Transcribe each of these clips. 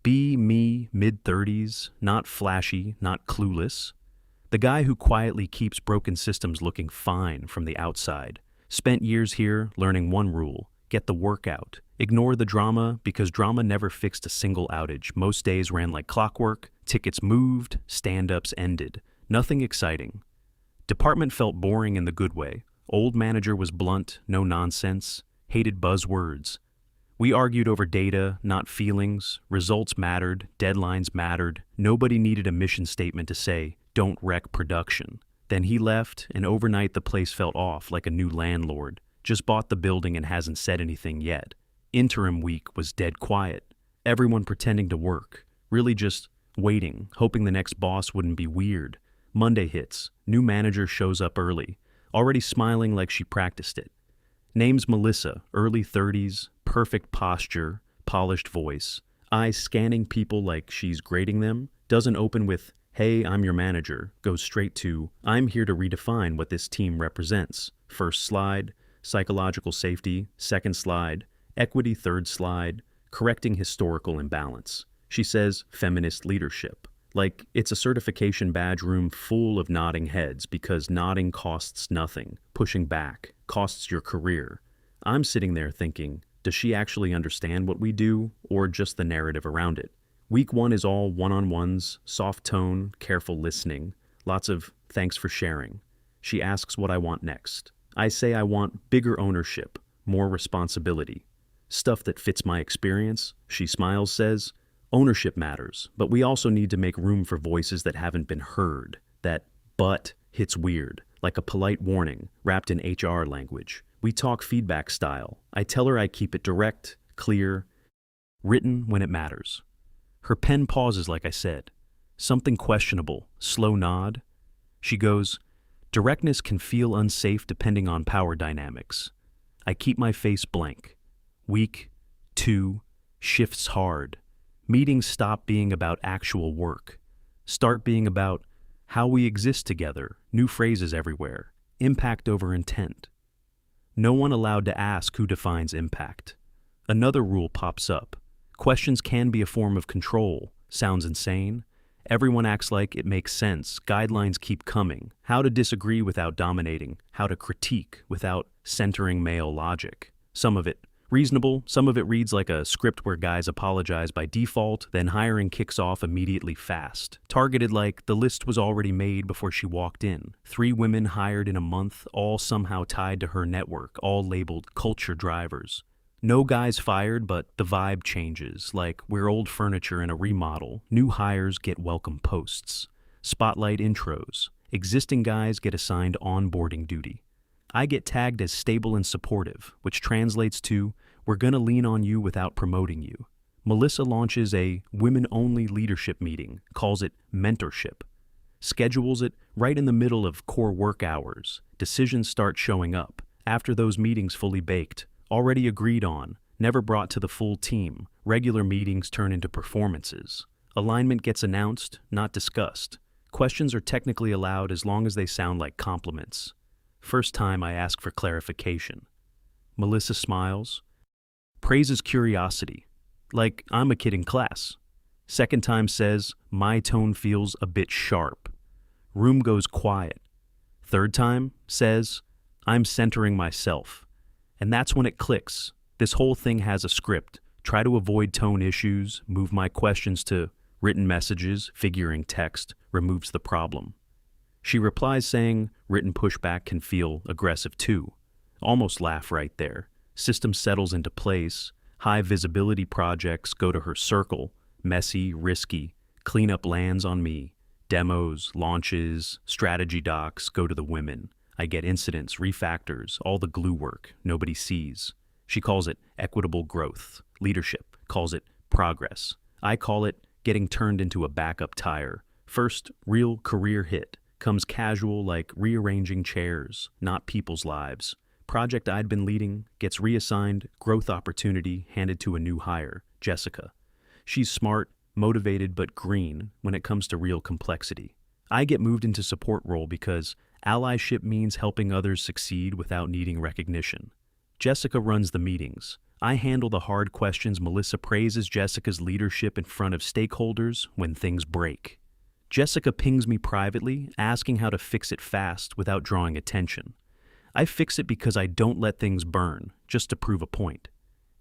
Be me, mid-30s, not flashy, not clueless. The guy who quietly keeps broken systems looking fine from the outside. Spent years here learning one rule: get the work out. Ignore the drama because drama never fixed a single outage. Most days ran like clockwork, tickets moved, stand-ups ended. Nothing exciting. Department felt boring in the good way. Old manager was blunt, no nonsense, hated buzzwords. We argued over data, not feelings. Results mattered, deadlines mattered. Nobody needed a mission statement to say, "Don't wreck production." Then he left, and overnight the place felt off like a new landlord. Just bought the building and hasn't said anything yet. Interim week was dead quiet. Everyone pretending to work. Really just waiting, hoping the next boss wouldn't be weird. Monday hits. New manager shows up early, already smiling like she practiced it. Name's Melissa, early 30s, perfect posture, polished voice, eyes scanning people like she's grading them. Doesn't open with, "Hey, I'm your manager," goes straight to, "I'm here to redefine what this team represents." First slide, psychological safety. Second slide, equity. Third slide, correcting historical imbalance. She says, feminist leadership. Like it's a certification badge room full of nodding heads because nodding costs nothing. Pushing back costs your career. I'm sitting there thinking, does she actually understand what we do, or just the narrative around it? Week one is all one-on-ones, soft tone, careful listening, lots of thanks for sharing. She asks what I want next. I say I want bigger ownership, more responsibility. Stuff that fits my experience. She smiles, says, ownership matters, but we also need to make room for voices that haven't been heard. That "but" hits weird, like a polite warning wrapped in HR language. We talk feedback style. I tell her I keep it direct, clear, written when it matters. Her pen pauses like I said. Something questionable, slow nod. She goes, "Directness can feel unsafe depending on power dynamics." I keep my face blank. Week 2 shifts hard. Meetings stop being about actual work. Start being about how we exist together, new phrases everywhere, impact over intent. No one allowed to ask who defines impact. Another rule pops up. Questions can be a form of control. Sounds insane? Everyone acts like it makes sense. Guidelines keep coming. How to disagree without dominating. How to critique without centering male logic. Some of it reasonable, some of it reads like a script where guys apologize by default, then hiring kicks off immediately fast. Targeted like the list was already made before she walked in. 3 women hired in a month, all somehow tied to her network, all labeled culture drivers. No guys fired, but the vibe changes, like we're old furniture in a remodel. New hires get welcome posts. Spotlight intros. Existing guys get assigned onboarding duty. I get tagged as stable and supportive, which translates to, we're gonna lean on you without promoting you. Melissa launches a women-only leadership meeting, calls it mentorship. Schedules it right in the middle of core work hours. Decisions start showing up, after those meetings fully baked, already agreed on, never brought to the full team. Regular meetings turn into performances. Alignment gets announced, not discussed. Questions are technically allowed as long as they sound like compliments. First time I ask for clarification. Melissa smiles, praises curiosity, like I'm a kid in class. Second time says, my tone feels a bit sharp. Room goes quiet. Third time says, I'm centering myself. And that's when it clicks. This whole thing has a script. Try to avoid tone issues, move my questions to written messages, figuring text, removes the problem. She replies saying, written pushback can feel aggressive too. Almost laugh right there. System settles into place. High visibility projects go to her circle. Messy, risky. Cleanup lands on me. Demos, launches, strategy docs go to the women. I get incidents, refactors, all the glue work nobody sees. She calls it equitable growth. Leadership calls it progress. I call it getting turned into a backup tire. First real career hit. Comes casual like rearranging chairs, not people's lives. Project I'd been leading gets reassigned, growth opportunity handed to a new hire, Jessica. She's smart, motivated, but green when it comes to real complexity. I get moved into support role because allyship means helping others succeed without needing recognition. Jessica runs the meetings. I handle the hard questions. Melissa praises Jessica's leadership in front of stakeholders when things break. Jessica pings me privately, asking how to fix it fast without drawing attention. I fix it because I don't let things burn, just to prove a point.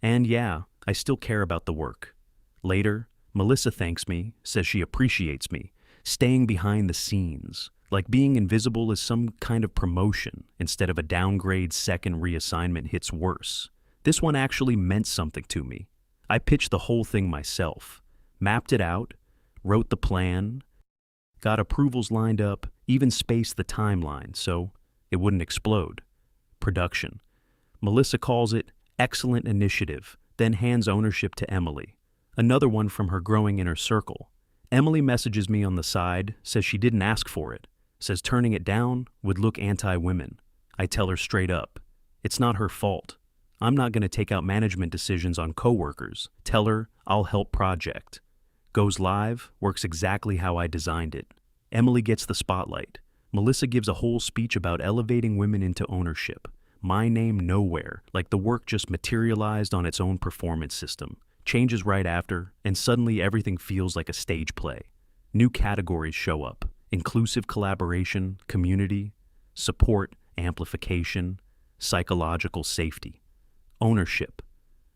And yeah, I still care about the work. Later, Melissa thanks me, says she appreciates me, staying behind the scenes, like being invisible is some kind of promotion instead of a downgrade. Second reassignment hits worse. This one actually meant something to me. I pitched the whole thing myself, mapped it out, wrote the plan, got approvals lined up, even spaced the timeline so it wouldn't explode. Production. Melissa calls it excellent initiative, then hands ownership to Emily, another one from her growing inner circle. Emily messages me on the side, says she didn't ask for it, says turning it down would look anti-women. I tell her straight up, it's not her fault. I'm not going to take out management decisions on coworkers. Tell her I'll help project. Goes live, works exactly how I designed it. Emily gets the spotlight. Melissa gives a whole speech about elevating women into ownership. My name nowhere, like the work just materialized on its own performance system. Changes right after, and suddenly everything feels like a stage play. New categories show up: inclusive collaboration, community, support, amplification, psychological safety. Ownership.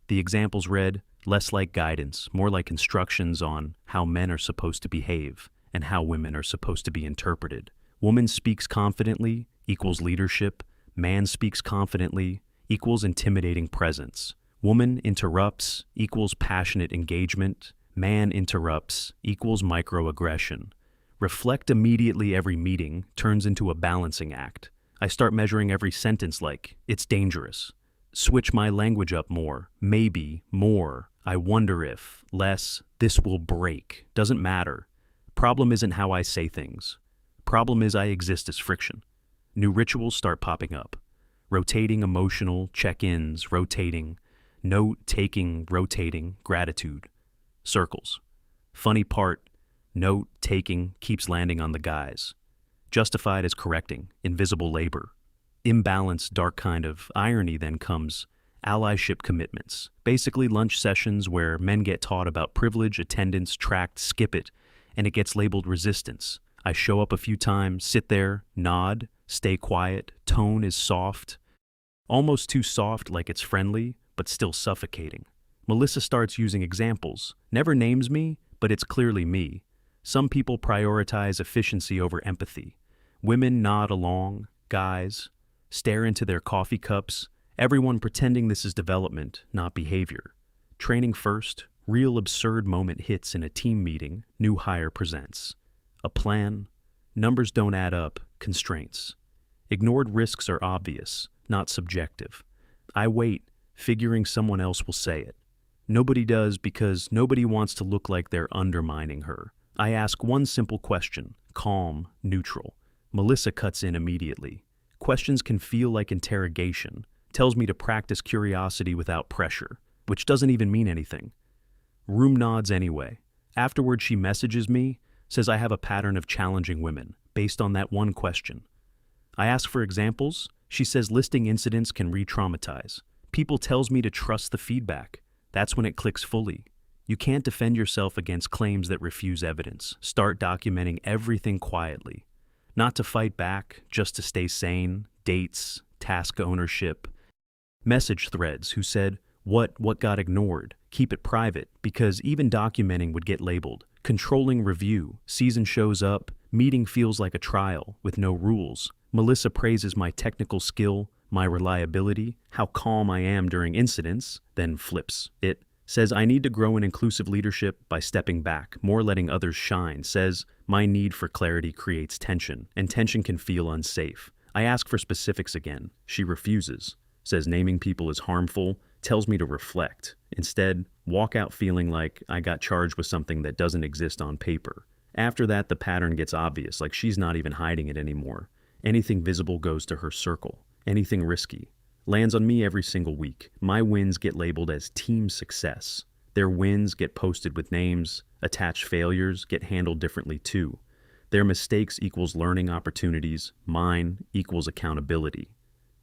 The examples read less like guidance, more like instructions on how men are supposed to behave and how women are supposed to be interpreted. Woman speaks confidently equals leadership. Man speaks confidently equals intimidating presence. Woman interrupts equals passionate engagement. Man interrupts equals microaggression. Reflect immediately. Every meeting turns into a balancing act. I start measuring every sentence like it's dangerous. Switch my language up more, maybe, more, I wonder if, less, this will break. Doesn't matter. Problem isn't how I say things. Problem is I exist as friction. New rituals start popping up. Rotating emotional check-ins, rotating, note-taking, rotating, gratitude. Circles. Funny part, note-taking keeps landing on the guys. Justified as correcting, invisible labor. Imbalance, dark kind of irony. Then comes allyship commitments, basically lunch sessions where men get taught about privilege, attendance, tracked, skip it, and it gets labeled resistance. I show up a few times, sit there, nod, stay quiet, tone is soft, almost too soft like it's friendly, but still suffocating. Melissa starts using examples, never names me, but it's clearly me. Some people prioritize efficiency over empathy. Women nod along, guys stare into their coffee cups, everyone pretending this is development, not behavior. Training first, real absurd moment hits in a team meeting, new hire presents. A plan, numbers don't add up, constraints. Ignored risks are obvious, not subjective. I wait, figuring someone else will say it. Nobody does because nobody wants to look like they're undermining her. I ask one simple question, calm, neutral. Melissa cuts in immediately. Questions can feel like interrogation, tells me to practice curiosity without pressure, which doesn't even mean anything. Room nods anyway. Afterward, she messages me, says I have a pattern of challenging women, based on that one question. I ask for examples. She says listing incidents can re-traumatize. People tells me to trust the feedback. That's when it clicks fully. You can't defend yourself against claims that refuse evidence. Start documenting everything quietly. Not to fight back, just to stay sane. Dates, task ownership. Message threads who said, what got ignored? Keep it private, because even documenting would get labeled. Controlling review. Season shows up. Meeting feels like a trial, with no rules. Melissa praises my technical skill, my reliability, how calm I am during incidents, then flips it. Says I need to grow in inclusive leadership by stepping back, more letting others shine. Says my need for clarity creates tension, and tension can feel unsafe. I ask for specifics again. She refuses. Says naming people is harmful, tells me to reflect. Instead, walk out feeling like I got charged with something that doesn't exist on paper. After that, the pattern gets obvious, like she's not even hiding it anymore. Anything visible goes to her circle. Anything risky lands on me every single week. My wins get labeled as team success. Their wins get posted with names. Attached failures get handled differently too. Their mistakes equals learning opportunities. Mine equals accountability.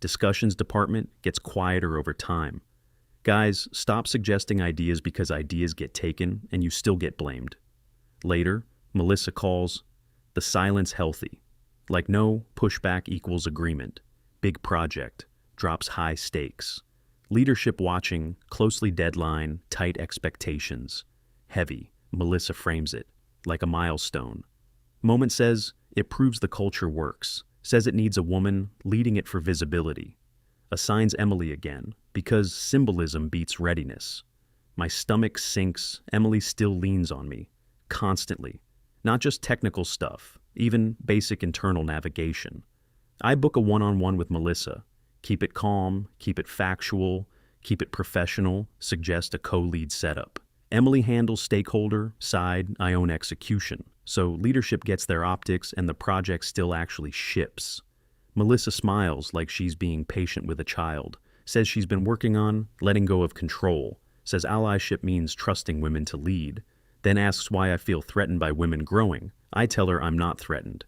Discussions department gets quieter over time. Guys, stop suggesting ideas because ideas get taken and you still get blamed. Later, Melissa calls the silence healthy. Like no pushback equals agreement. Big project, drops high stakes. Leadership watching, closely deadline, tight expectations. Heavy, Melissa frames it, like a milestone. Moment says it proves the culture works, says it needs a woman leading it for visibility. Assigns Emily again, because symbolism beats readiness. My stomach sinks, Emily still leans on me, constantly. Not just technical stuff, even basic internal navigation. I book a one-on-one with Melissa. Keep it calm, keep it factual, keep it professional, suggest a co-lead setup. Emily handles stakeholder, side, I own execution. So leadership gets their optics and the project still actually ships. Melissa smiles like she's being patient with a child, says she's been working on letting go of control, says allyship means trusting women to lead, then asks why I feel threatened by women growing. I tell her I'm not threatened.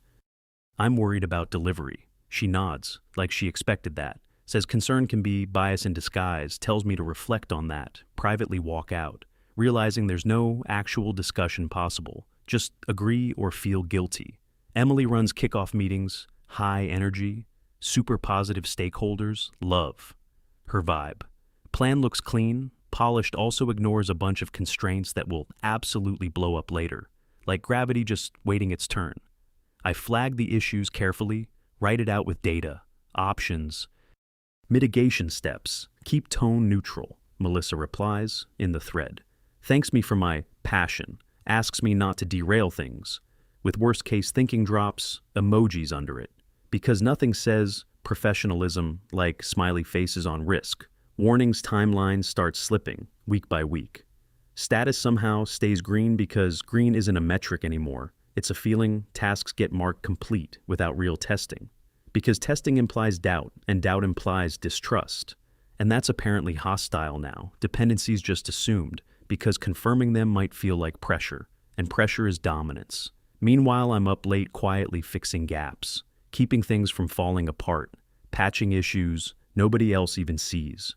I'm worried about delivery. She nods, like she expected that, says concern can be bias in disguise, tells me to reflect on that, privately walk out, realizing there's no actual discussion possible, just agree or feel guilty. Emily runs kickoff meetings, high energy, super positive stakeholders, love. Her vibe. Plan looks clean, polished also ignores a bunch of constraints that will absolutely blow up later, like gravity just waiting its turn. I flag the issues carefully, write it out with data, options, mitigation steps, keep tone neutral, Melissa replies in the thread. Thanks me for my passion, asks me not to derail things, with worst case thinking drops, emojis under it, because nothing says professionalism like smiley faces on risk. Warnings timelines start slipping, week by week. Status somehow stays green because green isn't a metric anymore. It's a feeling tasks get marked complete without real testing. Because testing implies doubt, and doubt implies distrust. And that's apparently hostile now, dependencies just assumed, because confirming them might feel like pressure, and pressure is dominance. Meanwhile, I'm up late quietly fixing gaps, keeping things from falling apart, patching issues nobody else even sees.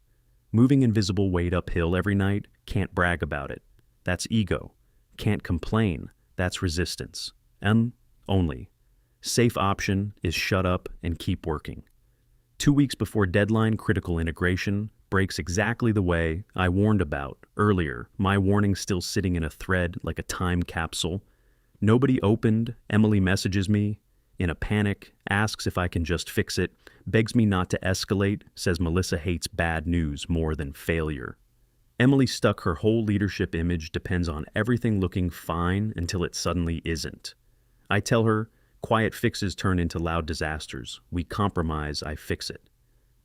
Moving invisible weight uphill every night, can't brag about it. That's ego. Can't complain, that's resistance. And only. Safe option is shut up and keep working. 2 weeks before deadline, critical integration breaks exactly the way I warned about earlier. My warning still sitting in a thread like a time capsule. Nobody opened. Emily messages me in a panic, asks if I can just fix it, begs me not to escalate, says Melissa hates bad news more than failure. Emily stuck her whole leadership image depends on everything looking fine until it suddenly isn't. I tell her, quiet fixes turn into loud disasters. We compromise, I fix it.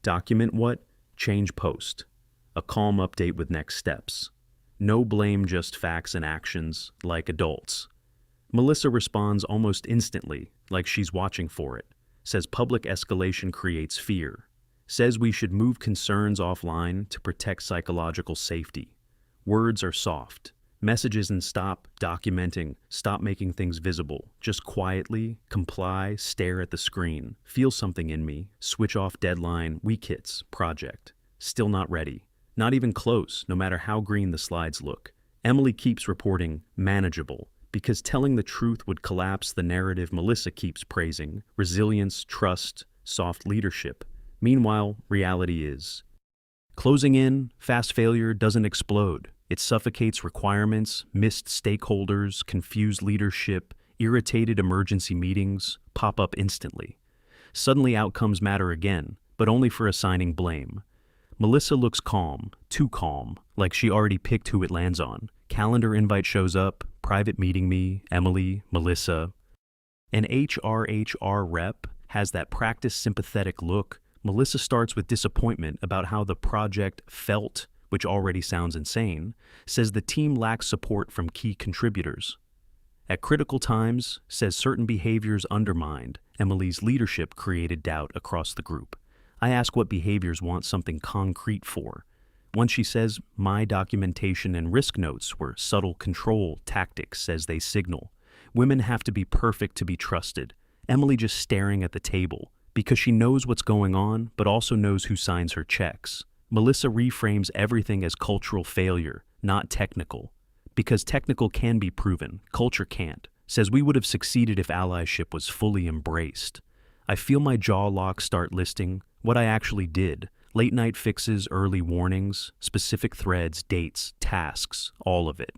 Document what? Change post. A calm update with next steps. No blame, just facts and actions, like adults. Melissa responds almost instantly, like she's watching for it. Says public escalation creates fear. Says we should move concerns offline to protect psychological safety. Words are soft. Messages and stop documenting, stop making things visible. Just quietly, comply, stare at the screen. Feel something in me. Switch off deadline, weak hits, project. Still not ready. Not even close, no matter how green the slides look. Emily keeps reporting manageable, because telling the truth would collapse the narrative Melissa keeps praising. Resilience, trust, soft leadership. Meanwhile, reality is closing in, fast failure doesn't explode. It suffocates requirements, missed stakeholders, confused leadership, irritated emergency meetings pop up instantly. Suddenly outcomes matter again, but only for assigning blame. Melissa looks calm, too calm, like she already picked who it lands on. Calendar invite shows up, private meeting me, Emily, Melissa. An HR rep has that practiced sympathetic look. Melissa starts with disappointment about how the project felt, which already sounds insane, says the team lacks support from key contributors. At critical times, says certain behaviors undermined Emily's leadership created doubt across the group. I ask what behaviors want something concrete for. Once she says, my documentation and risk notes were subtle control tactics, says they signal. Women have to be perfect to be trusted. Emily just staring at the table, because she knows what's going on, but also knows who signs her checks. Melissa reframes everything as cultural failure, not technical. Because technical can be proven, culture can't. Says we would have succeeded if allyship was fully embraced. I feel my jaw lock start listing what I actually did. Late night fixes, early warnings, specific threads, dates, tasks, all of it.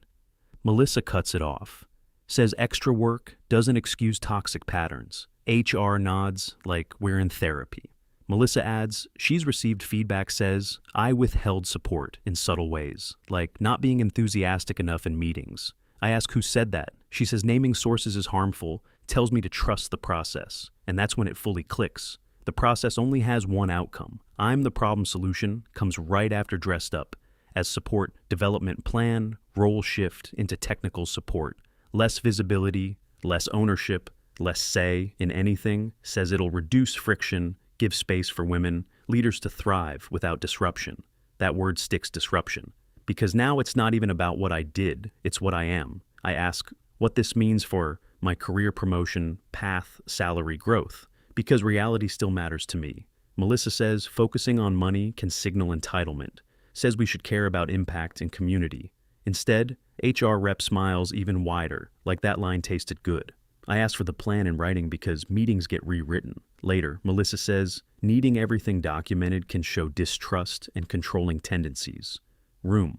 Melissa cuts it off. Says extra work doesn't excuse toxic patterns. HR nods like we're in therapy. Melissa adds, she's received feedback says, I withheld support in subtle ways, like not being enthusiastic enough in meetings. I ask who said that. She says naming sources is harmful, tells me to trust the process, and that's when it fully clicks. The process only has one outcome. I'm the problem solution comes right after dressed up, as support development plan, role shift into technical support. Less visibility, less ownership, less say in anything, says it'll reduce friction, give space for women, leaders to thrive without disruption. That word sticks, disruption. Because now it's not even about what I did, it's what I am. I ask what this means for my career promotion, path, salary growth, because reality still matters to me. Melissa says focusing on money can signal entitlement, says we should care about impact and community. Instead, HR rep smiles even wider, like that line tasted good. I ask for the plan in writing because meetings get rewritten. Later, Melissa says, needing everything documented can show distrust and controlling tendencies. Room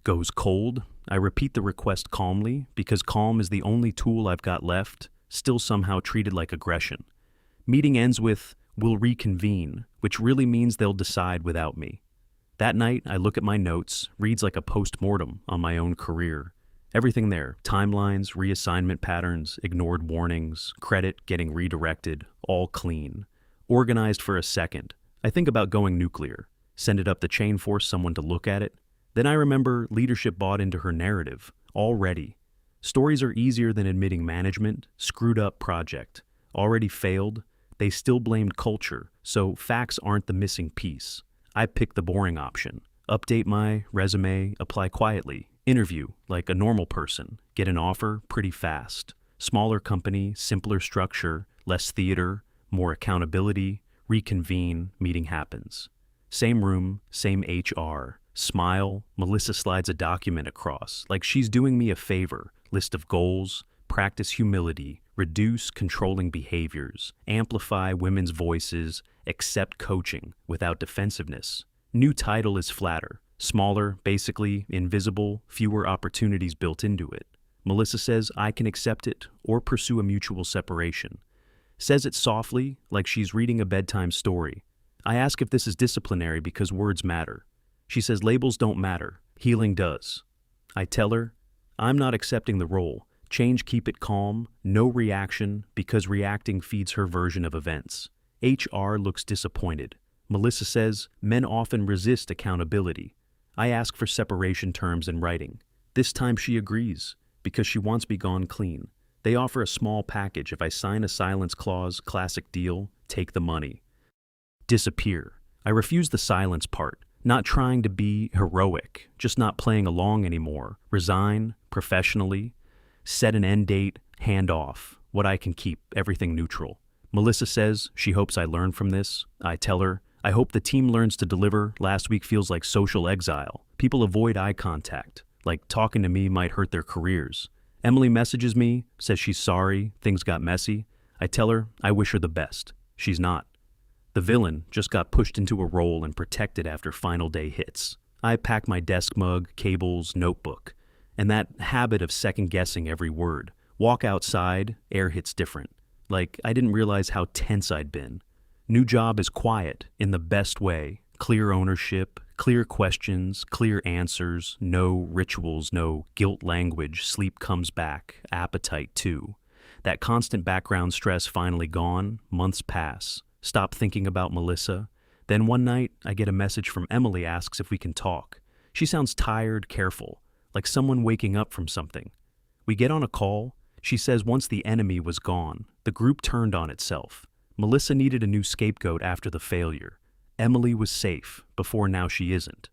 goes cold. I repeat the request calmly because calm is the only tool I've got left, still somehow treated like aggression. Meeting ends with, we'll reconvene, which really means they'll decide without me. That night, I look at my notes, reads like a post-mortem on my own career. Everything there, timelines, reassignment patterns, ignored warnings, credit getting redirected, all clean. Organized for a second. I think about going nuclear, send it up the chain, force someone to look at it. Then I remember leadership bought into her narrative, already. Stories are easier than admitting management, screwed up project. Already failed, they still blamed culture, so facts aren't the missing piece. I picked the boring option. Update my resume, apply quietly. Interview like a normal person, get an offer pretty fast. Smaller company, simpler structure, less theater, more accountability, reconvene, meeting happens. Same room, same HR. Smile, Melissa slides a document across, like she's doing me a favor. List of goals, practice humility, reduce controlling behaviors, amplify women's voices, accept coaching without defensiveness. New title is flatter. Smaller, basically invisible, fewer opportunities built into it. Melissa says I can accept it or pursue a mutual separation. Says it softly, like she's reading a bedtime story. I ask if this is disciplinary because words matter. She says labels don't matter, healing does. I tell her, I'm not accepting the role. Change, keep it calm, no reaction, because reacting feeds her version of events. HR looks disappointed. Melissa says men often resist accountability. I ask for separation terms in writing. This time she agrees, because she wants me gone clean. They offer a small package if I sign a silence clause, classic deal, take the money. Disappear. I refuse the silence part, not trying to be heroic, just not playing along anymore. Resign, professionally, set an end date, hand off, what I can keep, everything neutral. Melissa says she hopes I learn from this. I tell her, I hope the team learns to deliver. Last week feels like social exile. People avoid eye contact, like talking to me might hurt their careers. Emily messages me, says she's sorry, things got messy. I tell her I wish her the best. She's not. The villain just got pushed into a role and protected after final day hits. I pack my desk mug, cables, notebook, and that habit of second-guessing every word. Walk outside, air hits different. Like I didn't realize how tense I'd been. New job is quiet, in the best way. Clear ownership, clear questions, clear answers, no rituals, no guilt language, sleep comes back, appetite too. That constant background stress finally gone, months pass. Stop thinking about Melissa. Then one night, I get a message from Emily, asks if we can talk. She sounds tired, careful, like someone waking up from something. We get on a call. She says once the enemy was gone, the group turned on itself. Melissa needed a new scapegoat after the failure. Emily was safe, before now she isn't.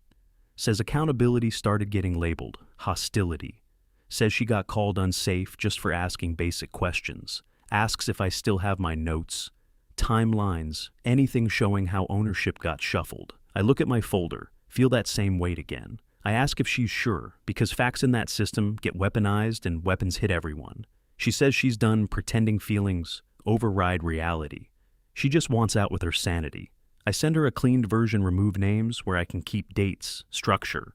Says accountability started getting labeled, hostility. Says she got called unsafe just for asking basic questions. Asks if I still have my notes. Timelines, anything showing how ownership got shuffled. I look at my folder, feel that same weight again. I ask if she's sure, because facts in that system get weaponized and weapons hit everyone. She says she's done pretending feelings override reality. She just wants out with her sanity. I send her a cleaned version, remove names, where I can keep dates, structure.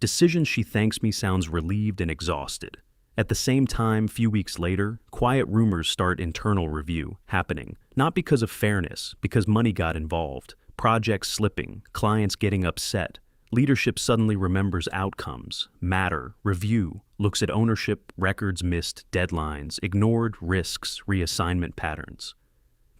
Decisions she thanks me sounds relieved and exhausted. At the same time, few weeks later, quiet rumors start internal review happening, not because of fairness, because money got involved, projects slipping, clients getting upset. Leadership suddenly remembers outcomes, matter, review, looks at ownership, records missed, deadlines, ignored, risks, reassignment patterns.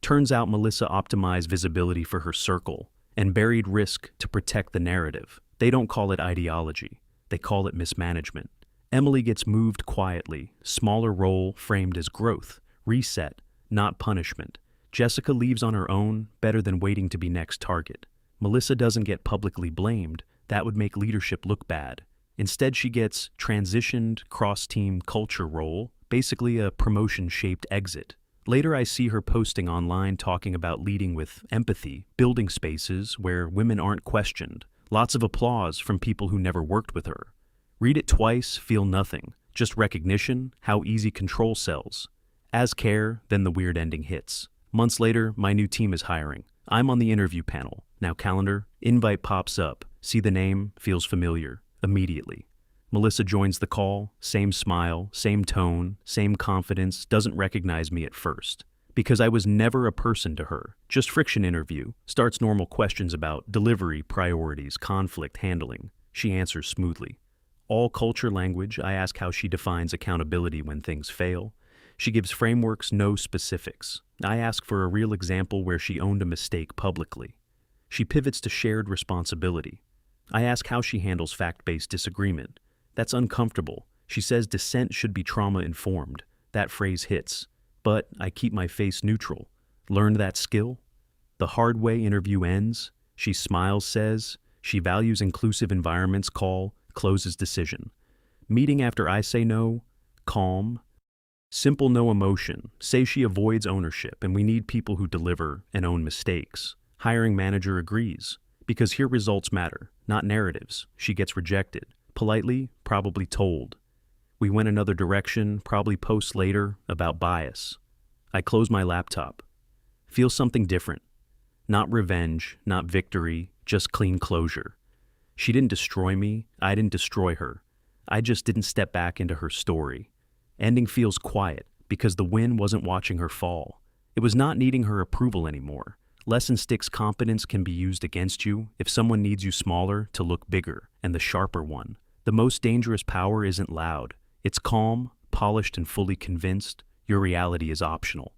Turns out Melissa optimized visibility for her circle and buried risk to protect the narrative. They don't call it ideology, they call it mismanagement. Emily gets moved quietly, smaller role framed as growth, reset, not punishment. Jessica leaves on her own, better than waiting to be next target. Melissa doesn't get publicly blamed. That would make leadership look bad. Instead, she gets transitioned cross-team culture role, basically a promotion-shaped exit. Later, I see her posting online talking about leading with empathy, building spaces where women aren't questioned. Lots of applause from people who never worked with her. Read it twice, feel nothing. Just recognition, how easy control sells. As care, then the weird ending hits. Months later, my new team is hiring. I'm on the interview panel. Now calendar, invite pops up. See the name, feels familiar. Immediately. Melissa joins the call, same smile, same tone, same confidence, doesn't recognize me at first. Because I was never a person to her. Just friction interview. Starts normal questions about delivery, priorities, conflict handling. She answers smoothly. All culture language, I ask how she defines accountability when things fail. She gives frameworks, no specifics. I ask for a real example where she owned a mistake publicly. She pivots to shared responsibility. I ask how she handles fact-based disagreement. That's uncomfortable. She says dissent should be trauma-informed. That phrase hits. But I keep my face neutral. Learned that skill? The hard way interview ends. She smiles, says. She values inclusive environments, closes decision. Meeting after I say no, calm. Simple, no emotion. Say she avoids ownership and we need people who deliver and own mistakes. Hiring manager agrees. Because here results matter, not narratives. She gets rejected. Politely, probably told. We went another direction, probably posts later, about bias. I close my laptop. Feel something different. Not revenge, not victory, just clean closure. She didn't destroy me, I didn't destroy her. I just didn't step back into her story. Ending feels quiet, because the win wasn't watching her fall. It was not needing her approval anymore. Lesson sticks: competence can be used against you if someone needs you smaller to look bigger, and the sharper one. The most dangerous power isn't loud. It's calm, polished, and fully convinced. Your reality is optional.